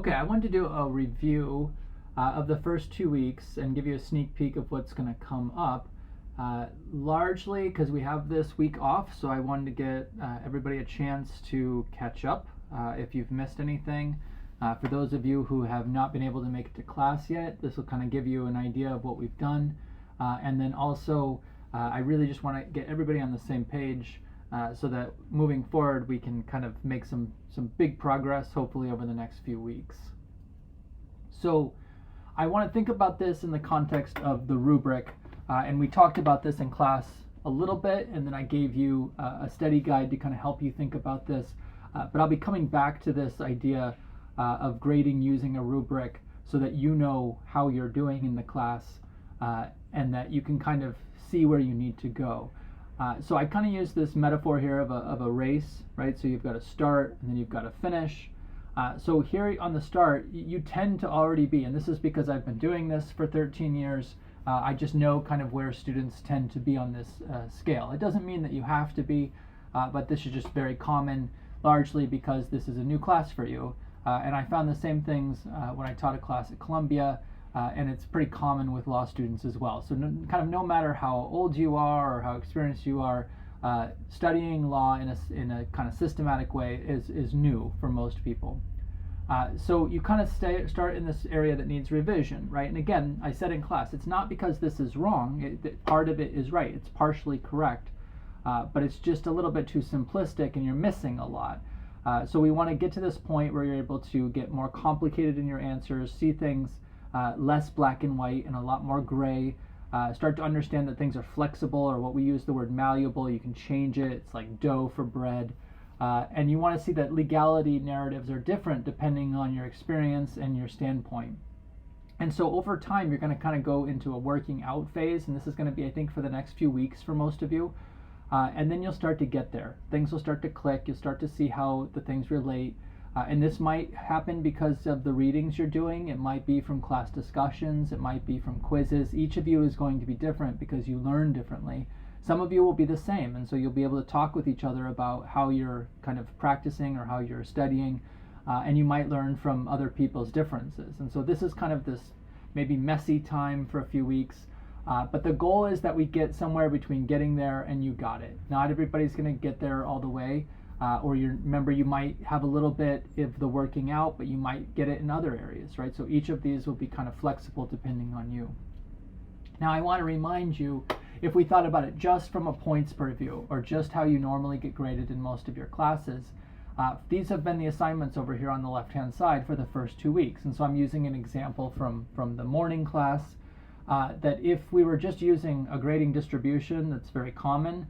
Okay, I wanted to do a review of the first 2 weeks and give you a sneak peek of what's going to come up. Largely because we have this week off, so I wanted to get everybody a chance to catch up if you've missed anything. For those of you who have not been able to make it to class yet, this will kind of give you an idea of what we've done. And then also, I really just want to get everybody on the same page so that moving forward we can kind of make some big progress hopefully over the next few weeks. So I want to think about this in the context of the rubric, and we talked about this in class a little bit, and then I gave you a study guide to kind of help you think about this, but I'll be coming back to this idea of grading using a rubric so that you know how you're doing in the class and that you can kind of see where you need to go. So I kind of use this metaphor here of a race, right? So you've got to start and then you've got to finish. So here on the start, you tend to already be, and this is because I've been doing this for 13 years, I just know kind of where students tend to be on this scale. It doesn't mean that you have to be, but this is just very common, largely because this is a new class for you. And I found the same things when I taught a class at Columbia, and it's pretty common with law students as well. So kind of no matter how old you are or how experienced you are, studying law in a kind of systematic way is new for most people. So you kind of start in this area that needs revision, right? And again, I said in class, it's not because this is wrong. Part of it is right. It's partially correct, but it's just a little bit too simplistic and you're missing a lot. So we want to get to this point where you're able to get more complicated in your answers, see things less black and white and a lot more gray, start to understand that things are flexible, or what we use the word malleable. You can change it. It's like dough for bread. And you want to see that legality narratives are different depending on your experience and your standpoint. And so over time, you're going to kind of go into a working out phase, and this is going to be, I think, for the next few weeks for most of you. And then you'll start to get there. Things will start to click. You'll start to see how the things relate. And this might happen because of the readings you're doing. It might be from class discussions. It might be from quizzes. Each of you is going to be different because you learn differently. Some of you will be the same, and so you'll be able to talk with each other about how you're kind of practicing or how you're studying, and you might learn from other people's differences. And so this is kind of this maybe messy time for a few weeks, but the goal is that we get somewhere between getting there and you got it. Not everybody's going to get there all the way. Or remember, you might have a little bit of the working out, but you might get it in other areas, right? So each of these will be kind of flexible depending on you. Now, I want to remind you, if we thought about it just from a points per view, or just how you normally get graded in most of your classes, these have been the assignments over here on the left-hand side for the first 2 weeks. And so I'm using an example from the morning class, that if we were just using a grading distribution that's very common,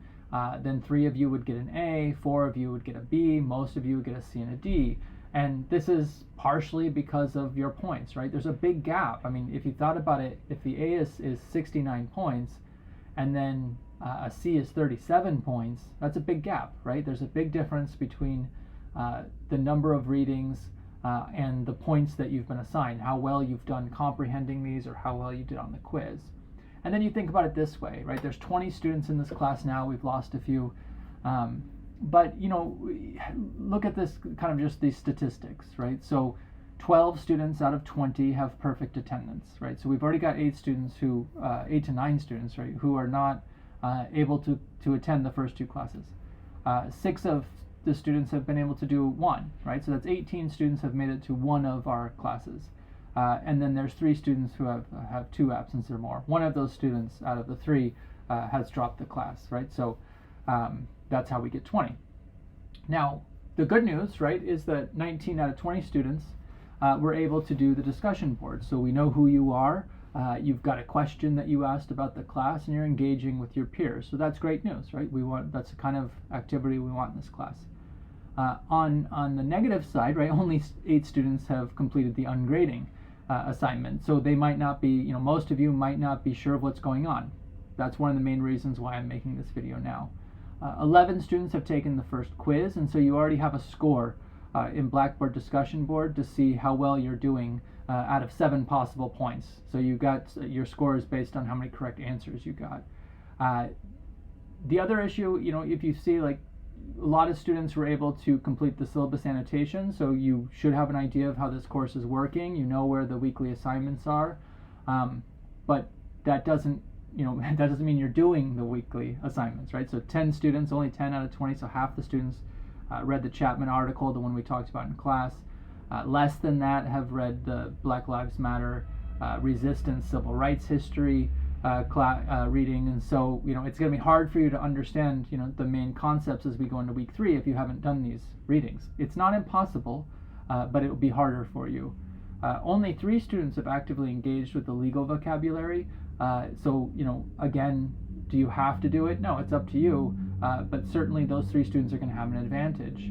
then 3 of you would get an A, 4 of you would get a B, most of you would get a C and a D. And this is partially because of your points, right? There's a big gap. I mean, if you thought about it, if the A is 69 points and then a C is 37 points, that's a big gap, right? There's a big difference between the number of readings and the points that you've been assigned, how well you've done comprehending these or how well you did on the quiz. And then you think about it this way, right? There's 20 students in this class now. We've lost a few. But, you know, look at this kind of just these statistics, right? So 12 students out of 20 have perfect attendance, right? So we've already got 8 to 9 students, right, who are not able to attend the first 2 classes. 6 of the students have been able to do 1, right? So that's 18 students have made it to 1 of our classes. And then there's 3 students who have 2 absences or more. 1 of those students out of the 3 has dropped the class, right? So that's how we get 20. Now, the good news, right, is that 19 out of 20 students were able to do the discussion board. So we know who you are. You've got a question that you asked about the class, and you're engaging with your peers. So that's great news, right? That's the kind of activity we want in this class. On the negative side, right, only 8 students have completed the ungrading assignment. So they might not be, you know, most of you might not be sure of what's going on. That's one of the main reasons why I'm making this video now. 11 students have taken the first quiz, and so you already have a score in Blackboard discussion board to see how well you're doing out of 7 possible points. So you got your score is based on how many correct answers you got. The other issue, you know, if you see like a lot of students were able to complete the syllabus annotation, so you should have an idea of how this course is working. You know where the weekly assignments are, but that doesn't, that doesn't mean you're doing the weekly assignments, right? So 10 students, only 10 out of 20, so half the students read the Chapman article, the one we talked about in class. Less than that have read the Black Lives Matter resistance, civil rights history reading, and so it's going to be hard for you to understand the main concepts as we go into week 3 if you haven't done these readings. It's not impossible, but it will be harder for you. Only 3 students have actively engaged with the legal vocabulary, so again, do you have to do it? No, it's up to you, but certainly those 3 students are going to have an advantage.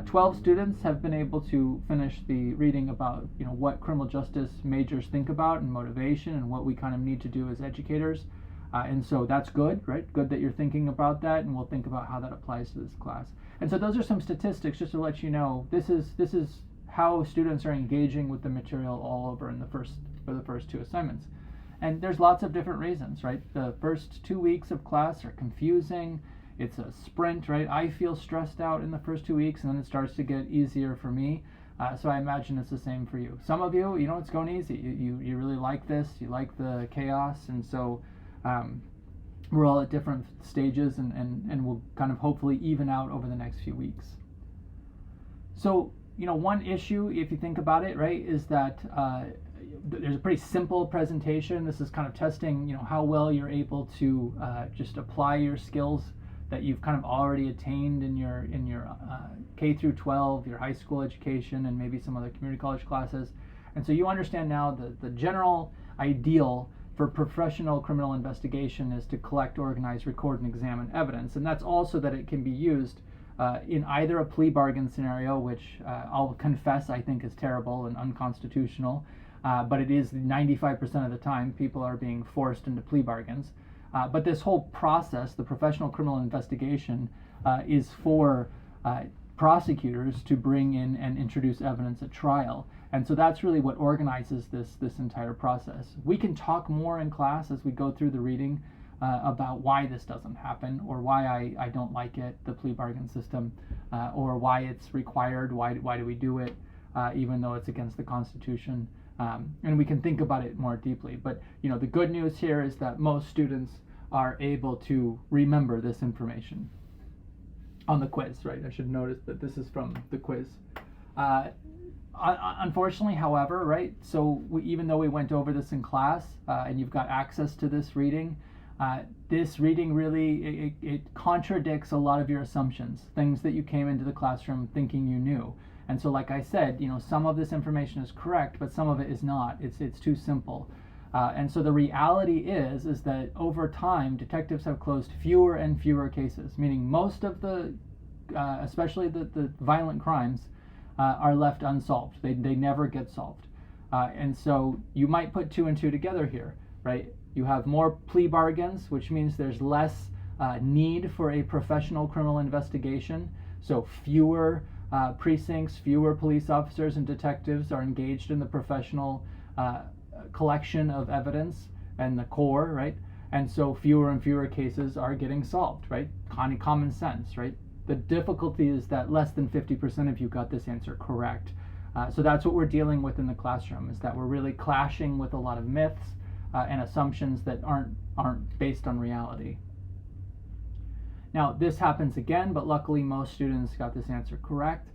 12 students have been able to finish the reading about what criminal justice majors think about and motivation and what we kind of need to do as educators, and so that's good, right? Good that you're thinking about that, and we'll think about how that applies to this class. And so those are some statistics just to let you know this is how students are engaging with the material all over for the first 2 assignments. And there's lots of different reasons, right? The first 2 weeks of class are confusing. It's a sprint, right? I feel stressed out in the first 2 weeks, and then it starts to get easier for me. So I imagine it's the same for you. Some of you, it's going easy. You really like this. You like the chaos, and so we're all at different stages, and we'll kind of hopefully even out over the next few weeks. So one issue, if you think about it, right, is that there's a pretty simple presentation. This is kind of testing, how well you're able to just apply your skills that you've kind of already attained in your K through 12, your high school education, and maybe some other community college classes. And so you understand now the general ideal for professional criminal investigation is to collect, organize, record, and examine evidence. And that's also that it can be used in either a plea bargain scenario, which I'll confess I think is terrible and unconstitutional, but it is 95% of the time people are being forced into plea bargains. But this whole process, the professional criminal investigation, is for prosecutors to bring in and introduce evidence at trial. And so that's really what organizes this entire process. We can talk more in class as we go through the reading about why this doesn't happen, or why I don't like it, the plea bargain system, or why it's required, why do we do it, even though it's against the Constitution. And we can think about it more deeply. But the good news here is that most students are able to remember this information on the quiz, right? I should notice that this is from the quiz. Unfortunately, however, right, so even though we went over this in class and you've got access to this reading really, it contradicts a lot of your assumptions, things that you came into the classroom thinking you knew. And so like I said, some of this information is correct, but some of it is not. It's too simple. And so the reality is that over time, detectives have closed fewer and fewer cases, meaning most of the, especially the violent crimes, are left unsolved. They never get solved. And so you might put 2 and 2 together here, right? You have more plea bargains, which means there's less need for a professional criminal investigation. So fewer precincts, fewer police officers and detectives are engaged in the professional collection of evidence and the core, right? And so fewer and fewer cases are getting solved, right? Kind of common sense, right? The difficulty is that less than 50% of you got this answer correct. So that's what we're dealing with in the classroom, is that we're really clashing with a lot of myths and assumptions that aren't based on reality. Now, this happens again, but luckily most students got this answer correct,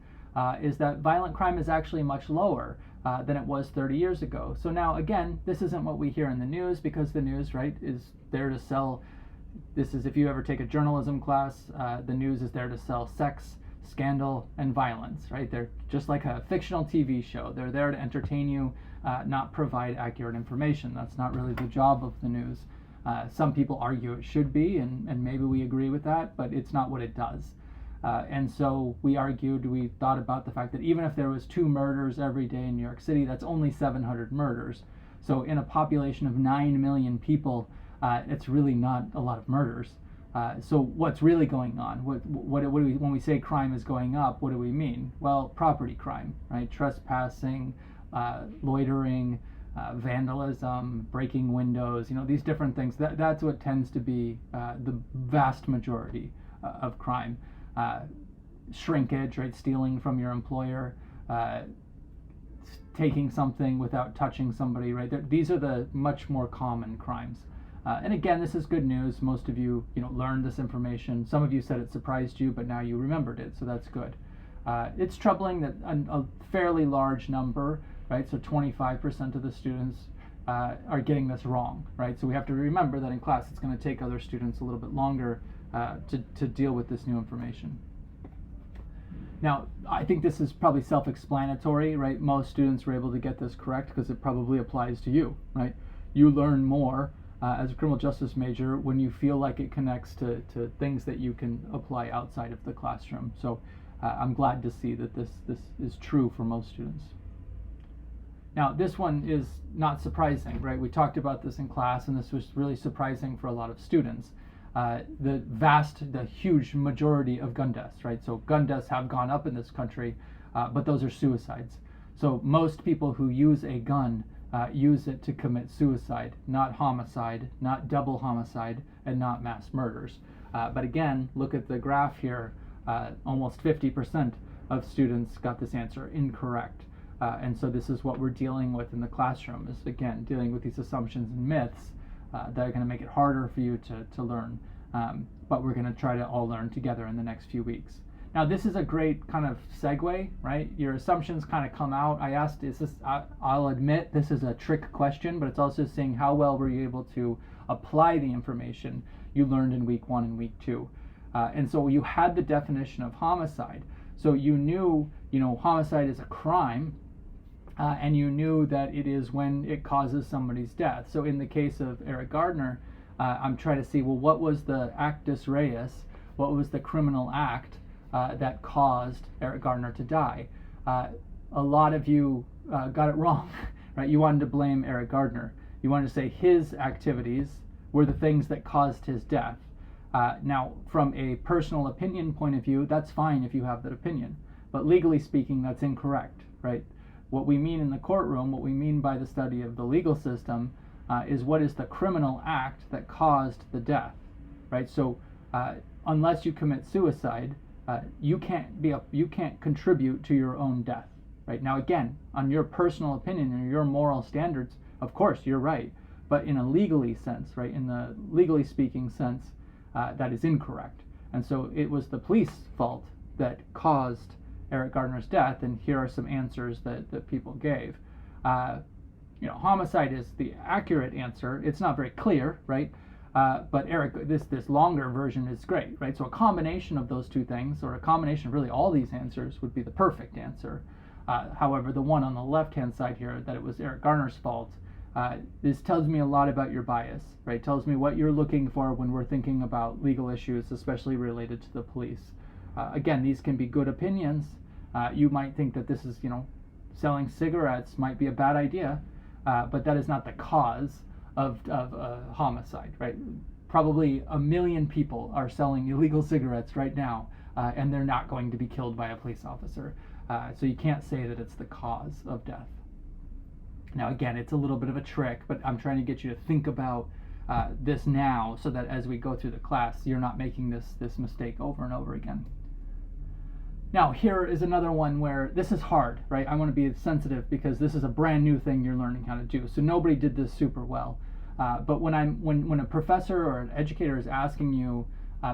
is that violent crime is actually much lower than it was 30 years ago. So now, again, this isn't what we hear in the news, because the news, right, is there to sell. This is, if you ever take a journalism class, the news is there to sell sex, scandal, and violence, right? They're just like a fictional TV show. They're there to entertain you, not provide accurate information. That's not really the job of the news. Some people argue it should be, and maybe we agree with that, but it's not what it does. And so we thought about the fact that even if there was 2 murders every day in New York City, that's only 700 murders. So in a population of 9 million people, it's really not a lot of murders. So what's really going on? What do we, when we say crime is going up, what do we mean? Well, property crime, right? Trespassing, loitering, vandalism, breaking windows, these different things. That's what tends to be the vast majority of crime. shrinkage, right, stealing from your employer, taking something without touching somebody, right? These are the much more common crimes. And again, this is good news. Most of you, learned this information. Some of you said it surprised you, but now you remembered it, so that's good. It's troubling that a fairly large number, right? So 25% of the students are getting this wrong, right? So we have to remember that in class it's going to take other students a little bit longer to deal with this new information. Now, I think this is probably self-explanatory, right? Most students were able to get this correct because it probably applies to you, right? You learn more as a criminal justice major when you feel like it connects to things that you can apply outside of the classroom. So I'm glad to see that this is true for most students. Now, this one is not surprising, right? We talked about this in class, and this was really surprising for a lot of students. The huge majority of gun deaths, right? So gun deaths have gone up in this country, but those are suicides. So most people who use a gun use it to commit suicide, not homicide, not double homicide, and not mass murders. But again, look at the graph here. Almost 50% of students got this answer incorrect. And so this is what we're dealing with in the classroom, is again, dealing with these assumptions and myths that are going to make it harder for you to learn. But we're going to try to all learn together in the next few weeks. Now, this is a great kind of segue, right? Your assumptions kind of come out. I asked, I'll admit this is a trick question, but it's also saying how well were you able to apply the information you learned in week 1 and week 2. And so you had the definition of homicide. So you knew, homicide is a crime, and you knew that it is when it causes somebody's death. So in the case of Eric Gardner, I'm trying to see, well, what was the actus reus? What was the criminal act that caused Eric Gardner to die? A lot of you got it wrong, right? You wanted to blame Eric Gardner. You wanted to say his activities were the things that caused his death. Now, from a personal opinion point of view, that's fine if you have that opinion. But legally speaking, that's incorrect, right? What we mean in the courtroom, what we mean by the study of the legal system, is what is the criminal act that caused the death, right? So unless you commit suicide, you can't contribute to your own death, right? Now, again, on your personal opinion and your moral standards, of course, you're right. But in a legally sense, right, in the legally speaking sense, that is incorrect. And so it was the police fault that caused Eric Gardner's death, and here are some answers that people gave. Homicide is the accurate answer. It's not very clear, right? But Eric, this longer version is great, right? So a combination of those two things, or a combination of really all these answers, would be the perfect answer. However, the one on the left-hand side here, that it was Eric Gardner's fault, this tells me a lot about your bias, right? Tells me what you're looking for when we're thinking about legal issues, especially related to the police. Again, these can be good opinions. You might think that this is, selling cigarettes might be a bad idea, but that is not the cause of homicide, right? Probably 1 million people are selling illegal cigarettes right now, and they're not going to be killed by a police officer. So you can't say that it's the cause of death. Now, again, it's a little bit of a trick, but I'm trying to get you to think about this now so that as we go through the class, you're not making this mistake over and over again. Now, here is another one where this is hard, right? I want to be sensitive because this is a brand new thing you're learning how to do. So nobody did this super well. But when a professor or an educator is asking you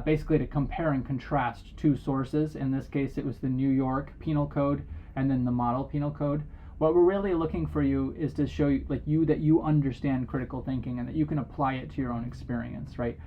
basically to compare and contrast two sources, in this case it was the New York Penal Code and then the Model Penal Code, what we're really looking for you is to show you that you understand critical thinking and that you can apply it to your own experience, right?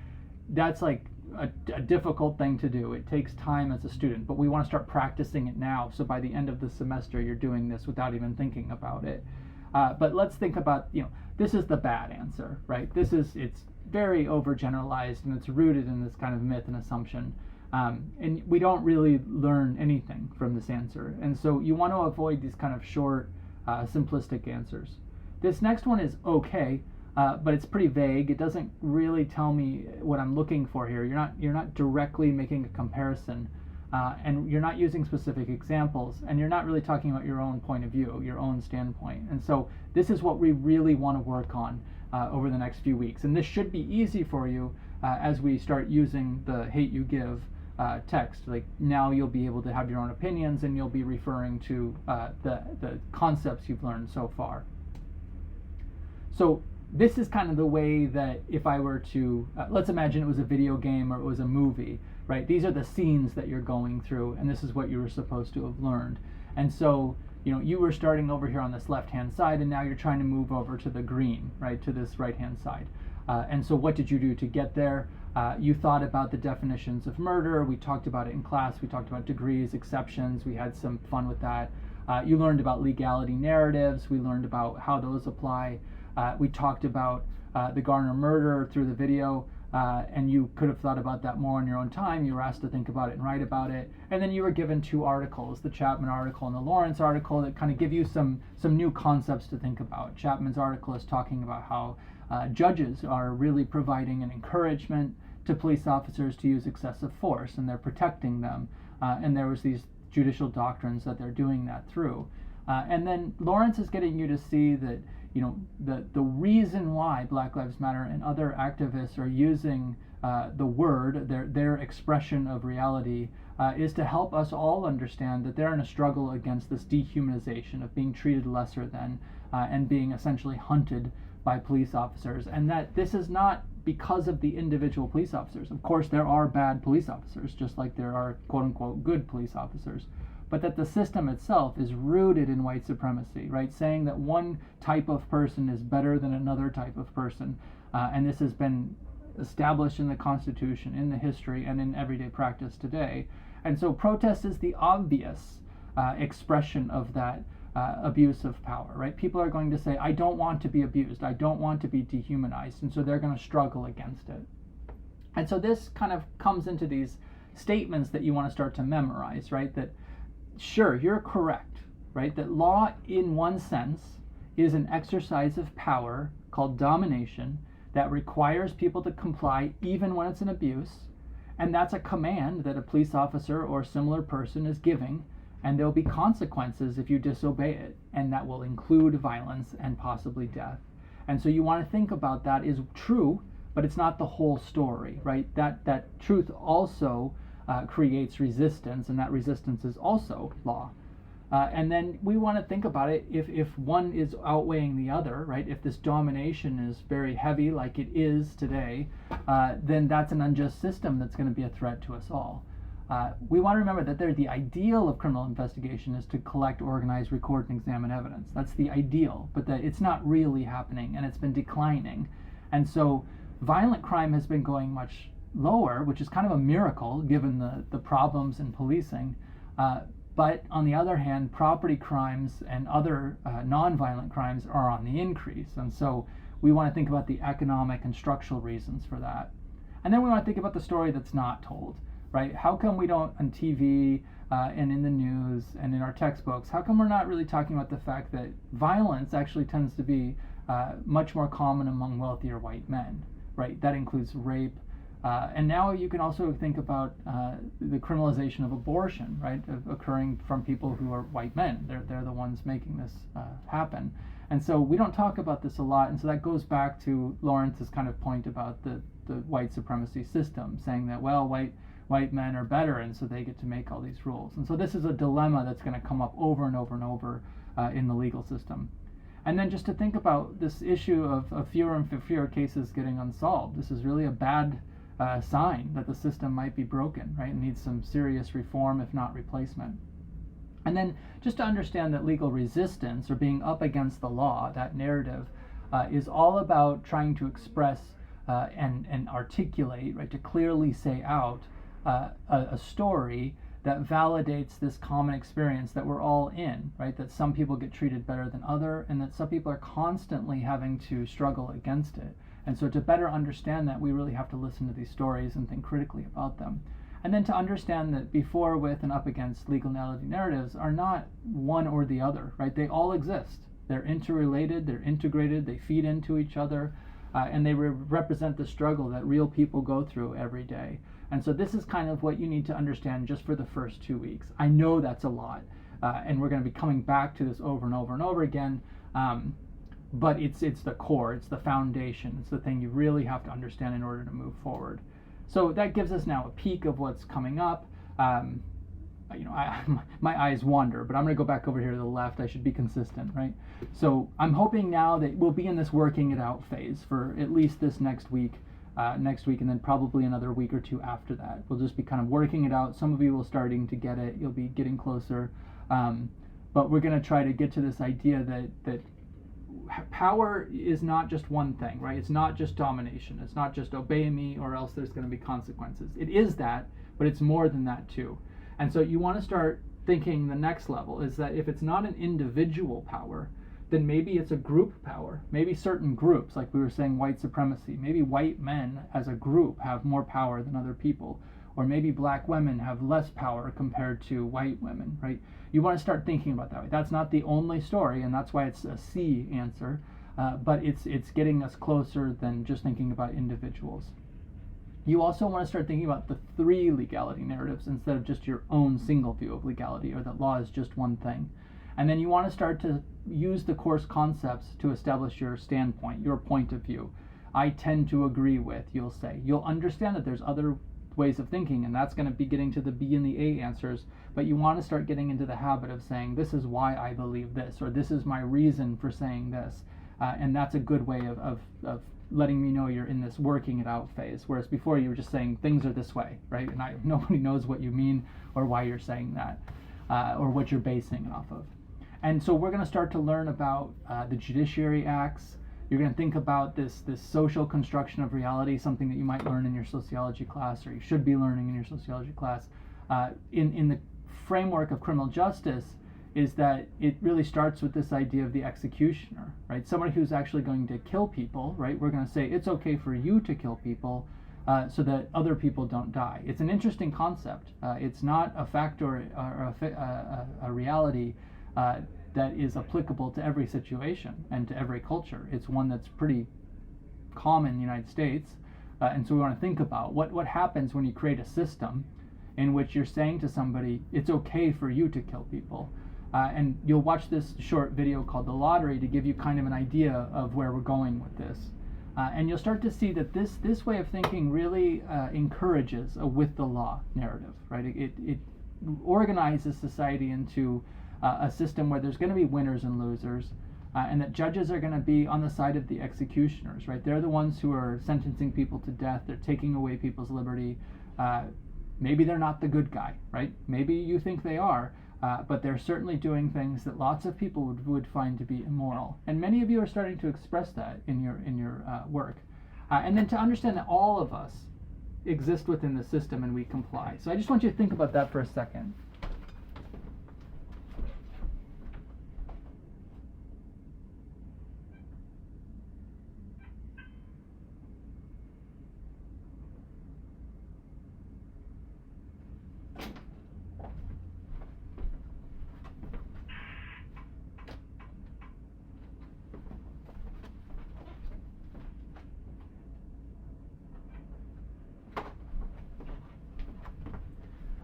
That's like a difficult thing to do. It takes time as a student, but we want to start practicing it now. So by the end of the semester, you're doing this without even thinking about it. But let's think about, this is the bad answer, right? It's very overgeneralized and it's rooted in this kind of myth and assumption. And we don't really learn anything from this answer. And so you want to avoid these kind of short, simplistic answers. This next one is okay, but it's pretty vague. It doesn't really tell me what I'm looking for here. You're not directly making a comparison, and you're not using specific examples, and you're not really talking about your own point of view, your own standpoint. And so this is what we really want to work on over the next few weeks. And this should be easy for you as we start using the Hate You Give text. Like now you'll be able to have your own opinions, and you'll be referring to the concepts you've learned so far. So this is kind of the way that if I were to, let's imagine it was a video game or it was a movie, right? These are the scenes that you're going through, and this is what you were supposed to have learned. And so, you were starting over here on this left-hand side, and now you're trying to move over to the green, right, to this right-hand side. And so what did you do to get there? You thought about the definitions of murder. We talked about it in class. We talked about degrees, exceptions. We had some fun with that. You learned about legality narratives. We learned about how those apply. We talked about the Garner murder through the video, and you could have thought about that more on your own time. You were asked to think about it and write about it. And then you were given two articles, the Chapman article and the Lawrence article, that kind of give you some new concepts to think about. Chapman's article is talking about how judges are really providing an encouragement to police officers to use excessive force, and they're protecting them. And there was these judicial doctrines that they're doing that through. And then Lawrence is getting you to see that the reason why Black Lives Matter and other activists are using the word, their expression of reality, is to help us all understand that they're in a struggle against this dehumanization of being treated lesser than and being essentially hunted by police officers, and that this is not because of the individual police officers. Of course, there are bad police officers, just like there are quote-unquote good police officers, but that the system itself is rooted in white supremacy, right? Saying that one type of person is better than another type of person, and this has been established in the Constitution, in the history, and in everyday practice today. And so protest is the obvious expression of that abuse of power, right? People are going to say, I don't want to be abused, I don't want to be dehumanized, and so they're going to struggle against it. And so this kind of comes into these statements that you want to start to memorize, right? That sure, you're correct, right? That law, in one sense, is an exercise of power called domination that requires people to comply even when it's an abuse, and that's a command that a police officer or similar person is giving, and there'll be consequences if you disobey it, and that will include violence and possibly death. And so you want to think about that is true, but it's not the whole story, right? That truth also creates resistance, and that resistance is also law. And then we want to think about it if one is outweighing the other, right? If this domination is very heavy like it is today, then that's an unjust system that's going to be a threat to us all. We want to remember that the ideal of criminal investigation is to collect, organize, record, and examine evidence. That's the ideal, but that it's not really happening, and it's been declining. And so violent crime has been going much lower, which is kind of a miracle given the problems in policing. But on the other hand, property crimes and other non-violent crimes are on the increase. And so we want to think about the economic and structural reasons for that. And then we want to think about the story that's not told, right? How come we don't, on TV and in the news and in our textbooks, how come we're not really talking about the fact that violence actually tends to be much more common among wealthier white men, right? That includes rape. And now you can also think about the criminalization of abortion, right, occurring from people who are white men. They're the ones making this happen. And so we don't talk about this a lot, and so that goes back to Lawrence's kind of point about the white supremacy system, saying that, well, white men are better, and so they get to make all these rules. And so this is a dilemma that's going to come up over and over and over in the legal system. And then just to think about this issue of fewer and fewer cases getting unsolved. This is really a bad sign that the system might be broken, right? It needs some serious reform, if not replacement. And then just to understand that legal resistance, or being up against the law, that narrative, is all about trying to express and articulate, right, to clearly say out a story that validates this common experience that we're all in, right? That some people get treated better than other, and that some people are constantly having to struggle against it. And so to better understand that, we really have to listen to these stories and think critically about them. And then to understand that before, with, and up against legality narratives are not one or the other, right? They all exist. They're interrelated, they're integrated, they feed into each other, and they represent the struggle that real people go through every day. And so this is kind of what you need to understand just for the first 2 weeks. I know that's a lot, and we're going to be coming back to this over and over and over again. But it's the core, it's the foundation, it's the thing you really have to understand in order to move forward. So that gives us now a peek of what's coming up. My eyes wander, but I'm going to go back over here to the left. I should be consistent, right? So I'm hoping now that we'll be in this working it out phase for at least this next week, and then probably another week or two after that. We'll just be kind of working it out. Some of you will starting to get it. You'll be getting closer. But we're going to try to get to this idea that power is not just one thing, right? It's not just domination. It's not just obey me or else there's going to be consequences. It is that, but it's more than that too. And so you want to start thinking the next level is that if it's not an individual power, then maybe it's a group power. Maybe certain groups, like we were saying, white supremacy, maybe white men as a group have more power than other people. Or maybe black women have less power compared to white women, right? You want to start thinking about that way. That's not the only story, and that's why it's a C answer, but it's getting us closer than just thinking about individuals. You also want to start thinking about the three legality narratives instead of just your own single view of legality, or that law is just one thing. And then you want to start to use the course concepts to establish your standpoint, your point of view. I tend to agree with, you'll say. You'll understand that there's other ways of thinking, and that's going to be getting to the B and the A answers, but you want to start getting into the habit of saying, this is why I believe this, or this is my reason for saying this, and that's a good way of letting me know you're in this working it out phase, whereas before you were just saying things are this way, right? And nobody knows what you mean or why you're saying that, or what you're basing it off of. And so we're going to start to learn about the judiciary acts. You're going to think about this social construction of reality, something that you might learn in your sociology class, or you should be learning in your sociology class. In the framework of criminal justice, is that it really starts with this idea of the executioner, right? Somebody who's actually going to kill people, right? We're going to say it's okay for you to kill people so that other people don't die. It's an interesting concept. It's not a fact or a reality that is applicable to every situation and to every culture. It's one that's pretty common in the United States. And so we want to think about what happens when you create a system in which you're saying to somebody, it's okay for you to kill people. And you'll watch this short video called The Lottery to give you kind of an idea of where we're going with this. And you'll start to see that this way of thinking really encourages a with the law narrative, right? It organizes society into a system where there's going to be winners and losers, and that judges are going to be on the side of the executioners, right? They're the ones who are sentencing people to death. They're taking away people's liberty. Maybe they're not the good guy, right? Maybe you think they are, but they're certainly doing things that lots of people would find to be immoral. And many of you are starting to express that in your work. And then to understand that all of us exist within the system and we comply. So I just want you to think about that for a second.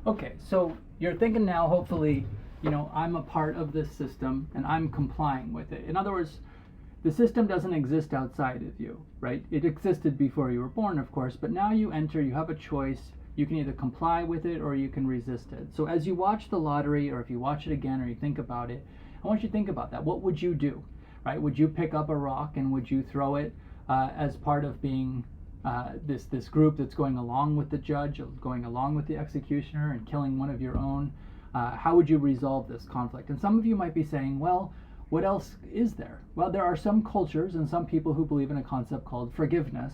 Okay, so you're thinking now, hopefully, I'm a part of this system and I'm complying with it. In other words, the system doesn't exist outside of you, right? It existed before you were born, of course, but now you enter, you have a choice. You can either comply with it or you can resist it. So as you watch The Lottery, or if you watch it again or you think about it, I want you to think about that. What would you do, right? Would you pick up a rock and would you throw it as part of being this group that's going along with the judge, going along with the executioner and killing one of your own? How would you resolve this conflict? And some of you might be saying, well, what else is there? Well, there are some cultures and some people who believe in a concept called forgiveness.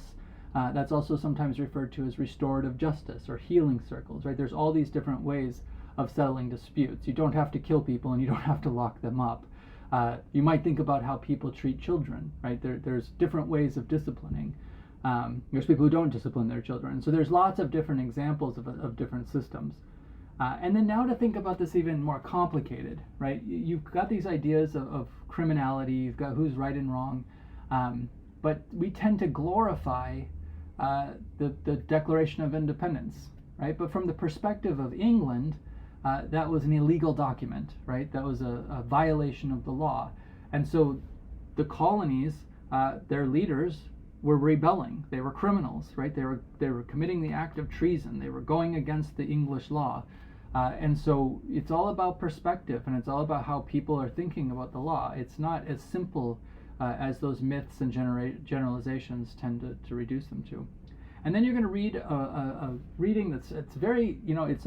That's also sometimes referred to as restorative justice or healing circles, right? There's all these different ways of settling disputes. You don't have to kill people and you don't have to lock them up. You might think about how people treat children, right? There's different ways of disciplining. There's people who don't discipline their children. So there's lots of different examples of different systems. And then now to think about this even more complicated, right? You've got these ideas of criminality, you've got who's right and wrong, but we tend to glorify the Declaration of Independence, right? But from the perspective of England, that was an illegal document, right? That was a violation of the law. And so the colonies, their leaders were rebelling. They were criminals, right? They were committing the act of treason. They were going against the English law. And so it's all about perspective, and it's all about how people are thinking about the law. It's not as simple as those myths and generalizations tend to reduce them to. And then you're going to read a reading it's very, it's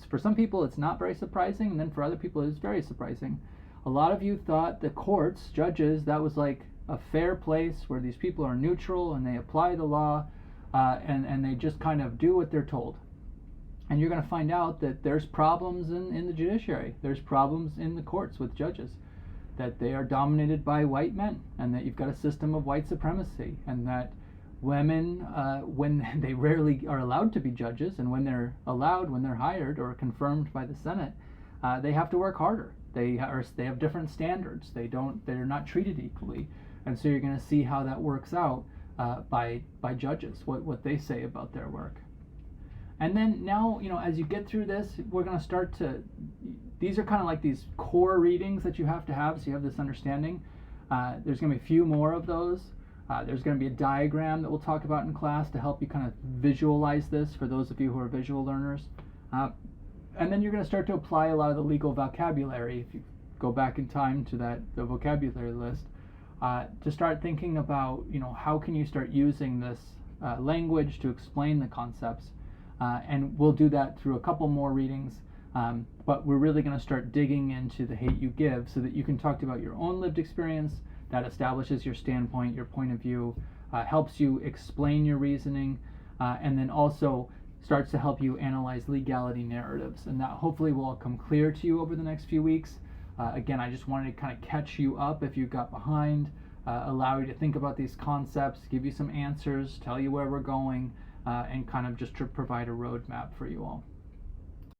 for some people it's not very surprising, and then for other people it's very surprising. A lot of you thought the courts, judges, that was like a fair place where these people are neutral and they apply the law, and they just kind of do what they're told. And you're going to find out that there's problems in the judiciary. There's problems in the courts with judges, that they are dominated by white men, and that you've got a system of white supremacy, and that women, when they rarely are allowed to be judges, and when they're hired or confirmed by the Senate, they have to work harder. They have different standards. They're not treated equally, and so you're going to see how that works out by judges, what they say about their work. And then now, as you get through this, we're going to start to, these are kind of like these core readings that you have to have, so you have this understanding. There's going to be a few more of those. There's going to be a diagram that we'll talk about in class to help you kind of visualize this for those of you who are visual learners. And then you're going to start to apply a lot of the legal vocabulary, if you go back in time to the vocabulary list, to start thinking about, how can you start using this language to explain the concepts. And we'll do that through a couple more readings, but we're really going to start digging into the hate you give so that you can talk about your own lived experience. That establishes your standpoint, your point of view, helps you explain your reasoning, and then also starts to help you analyze legality narratives. And that hopefully will all come clear to you over the next few weeks. Again, I just wanted to kind of catch you up if you got behind, allow you to think about these concepts, give you some answers, tell you where we're going, and kind of just to provide a roadmap for you all.